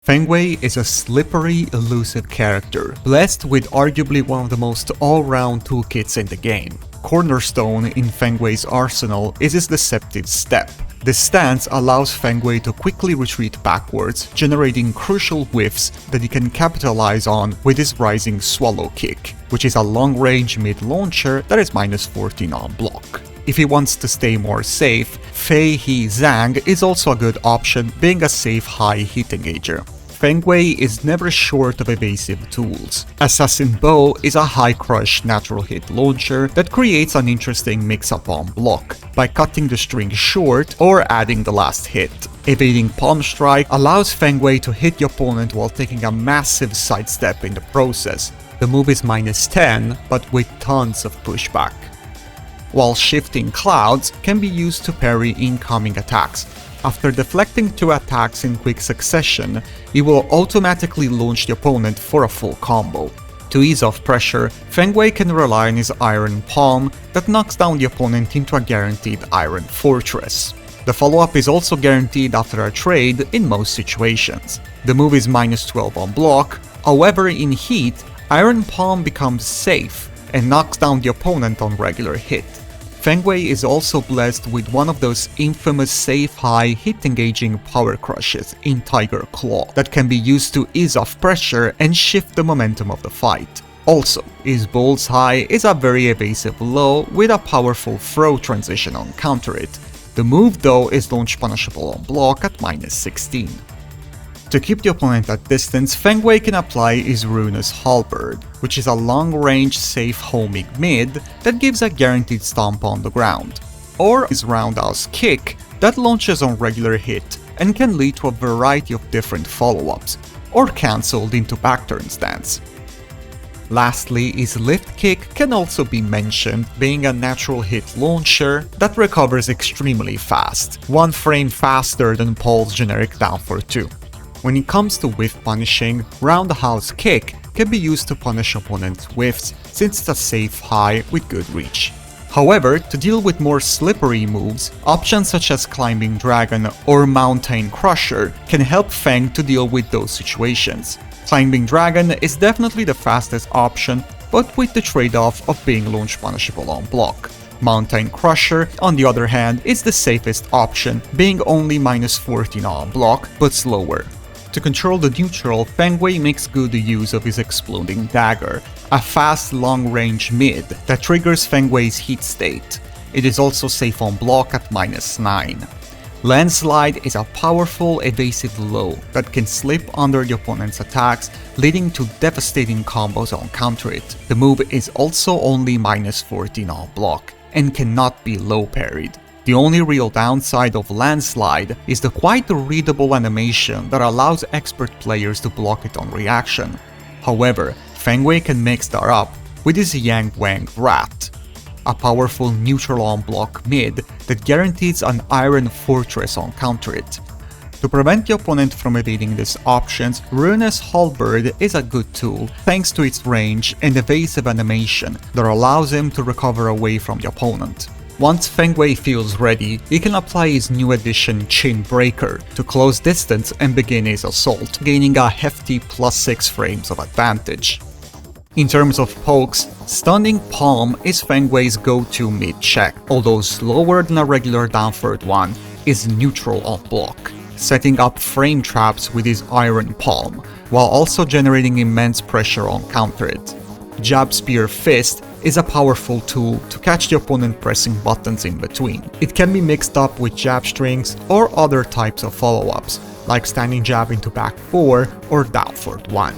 Feng is a slippery, elusive character, blessed with arguably one of the most all-round toolkits in the game. Cornerstone in Feng Wei's arsenal is his deceptive step. This stance allows Feng Wei to quickly retreat backwards, generating crucial whiffs that he can capitalize on with his rising swallow kick, which is a long-range mid-launcher that is -14 on block. If he wants to stay more safe, Fei He Zhang is also a good option, being a safe high hit engager. Feng Wei is never short of evasive tools. Assassin Bow is a high crush natural hit launcher that creates an interesting mix-up on block by cutting the string short or adding the last hit. Evading Palm Strike allows Feng Wei to hit the opponent while taking a massive sidestep in the process. The move is -10, but with tons of pushback. While Shifting Clouds can be used to parry incoming attacks. After deflecting 2 attacks in quick succession, he will automatically launch the opponent for a full combo. To ease off pressure, Feng Wei can rely on his Iron Palm that knocks down the opponent into a guaranteed Iron Fortress. The follow-up is also guaranteed after a trade in most situations. The move is -12 on block, however in heat, Iron Palm becomes safe and knocks down the opponent on regular hit. Feng Wei is also blessed with one of those infamous safe high hit engaging power crushes in Tiger Claw that can be used to ease off pressure and shift the momentum of the fight. Also, his Bullseye is a very evasive low with a powerful throw transition on counter it. The move though is launch punishable on block at -16. To keep the opponent at distance, Feng Wei can apply his Ruinous Halberd, which is a long-range safe homing mid that gives a guaranteed stomp on the ground, or his Roundhouse Kick that launches on regular hit and can lead to a variety of different follow-ups, or cancelled into backturn stance. Lastly, his Lift Kick can also be mentioned, being a natural hit launcher that recovers extremely fast, 1 frame faster than Paul's generic down for 2. When it comes to whiff punishing, Roundhouse Kick can be used to punish opponents' whiffs since it's a safe high with good reach. However, to deal with more slippery moves, options such as Climbing Dragon or Mountain Crusher can help Feng to deal with those situations. Climbing Dragon is definitely the fastest option, but with the trade-off of being launch punishable on block. Mountain Crusher, on the other hand, is the safest option, being only -14 on block, but slower. To control the neutral, Feng Wei makes good use of his Exploding Dagger, a fast long-range mid that triggers Feng Wei's heat state. It is also safe on block at -9. Landslide is a powerful evasive low that can slip under the opponent's attacks, leading to devastating combos on counter it. The move is also only -14 on block and cannot be low parried. The only real downside of Landslide is the quite readable animation that allows expert players to block it on reaction. However, Feng Wei can mix that up with his Yang Wang Rat, a powerful neutral on block mid that guarantees an Iron Fortress on counter it. To prevent the opponent from evading these options, Ruinous Halberd is a good tool thanks to its range and evasive animation that allows him to recover away from the opponent. Once Feng Wei feels ready, he can apply his new addition Chin Breaker to close distance and begin his assault, gaining a hefty +6 frames of advantage. In terms of pokes, Stunning Palm is Feng Wei's go-to mid-check, although slower than a regular downward one, is neutral on block, setting up frame traps with his Iron Palm, while also generating immense pressure on counter it. Jab Spear Fist is a powerful tool to catch the opponent pressing buttons in between. It can be mixed up with jab strings or other types of follow-ups, like standing jab into back 4 or down forward 1.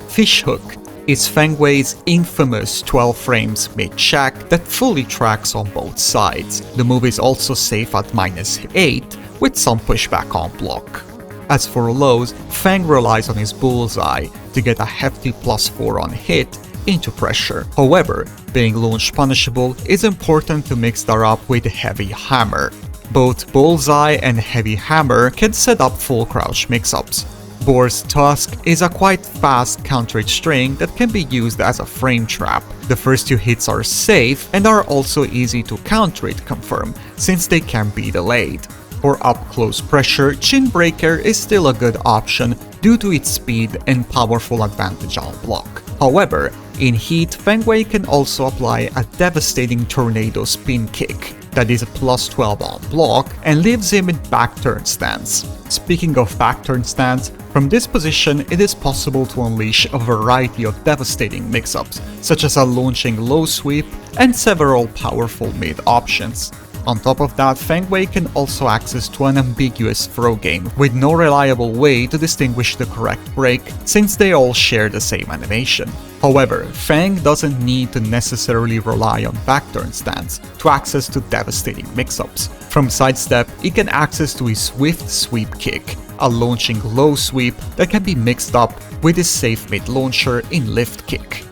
Fish Hook is Feng Wei's infamous 12 frames mid-check that fully tracks on both sides. The move is also safe at -8 with some pushback on block. As for lows, Feng relies on his Bullseye to get a hefty +4 on hit into pressure. However, being launch punishable is important to mix that up with Heavy Hammer. Both Bullseye and Heavy Hammer can set up full crouch mix-ups. Boar's Tusk is a quite fast counterage string that can be used as a frame trap. The first 2 hits are safe and are also easy to counter-hit confirm, since they can be delayed. For up-close pressure, Chinbreaker is still a good option due to its speed and powerful advantage on block. However, in heat, Feng Wei can also apply a devastating tornado spin kick that is a plus 12 on block and leaves him in back turn stance. Speaking of back turn stance, from this position it is possible to unleash a variety of devastating mix-ups, such as a launching low sweep and several powerful mid options. On top of that, Feng Wei can also access to an ambiguous throw game, with no reliable way to distinguish the correct break, since they all share the same animation. However, Feng doesn't need to necessarily rely on backturn stance to access to devastating mix-ups. From sidestep, he can access to his swift sweep kick, a launching low sweep that can be mixed up with his safe mid launcher in lift kick.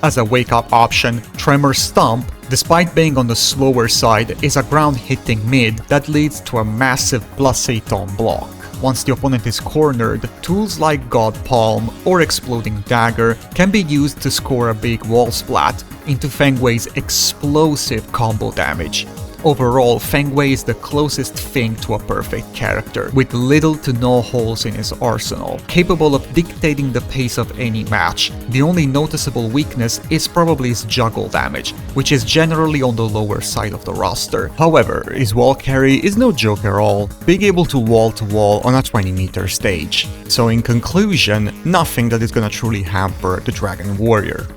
As a wake-up option, Tremor Stomp, despite being on the slower side, is a ground-hitting mid that leads to a massive +8 on block. Once the opponent is cornered, tools like God Palm or Exploding Dagger can be used to score a big wall splat into Feng Wei's explosive combo damage. Overall, Feng Wei is the closest thing to a perfect character, with little to no holes in his arsenal, capable of dictating the pace of any match. The only noticeable weakness is probably his juggle damage, which is generally on the lower side of the roster. However, his wall carry is no joke at all, being able to wall on a 20-meter stage. So in conclusion, nothing that is gonna truly hamper the Dragon Warrior.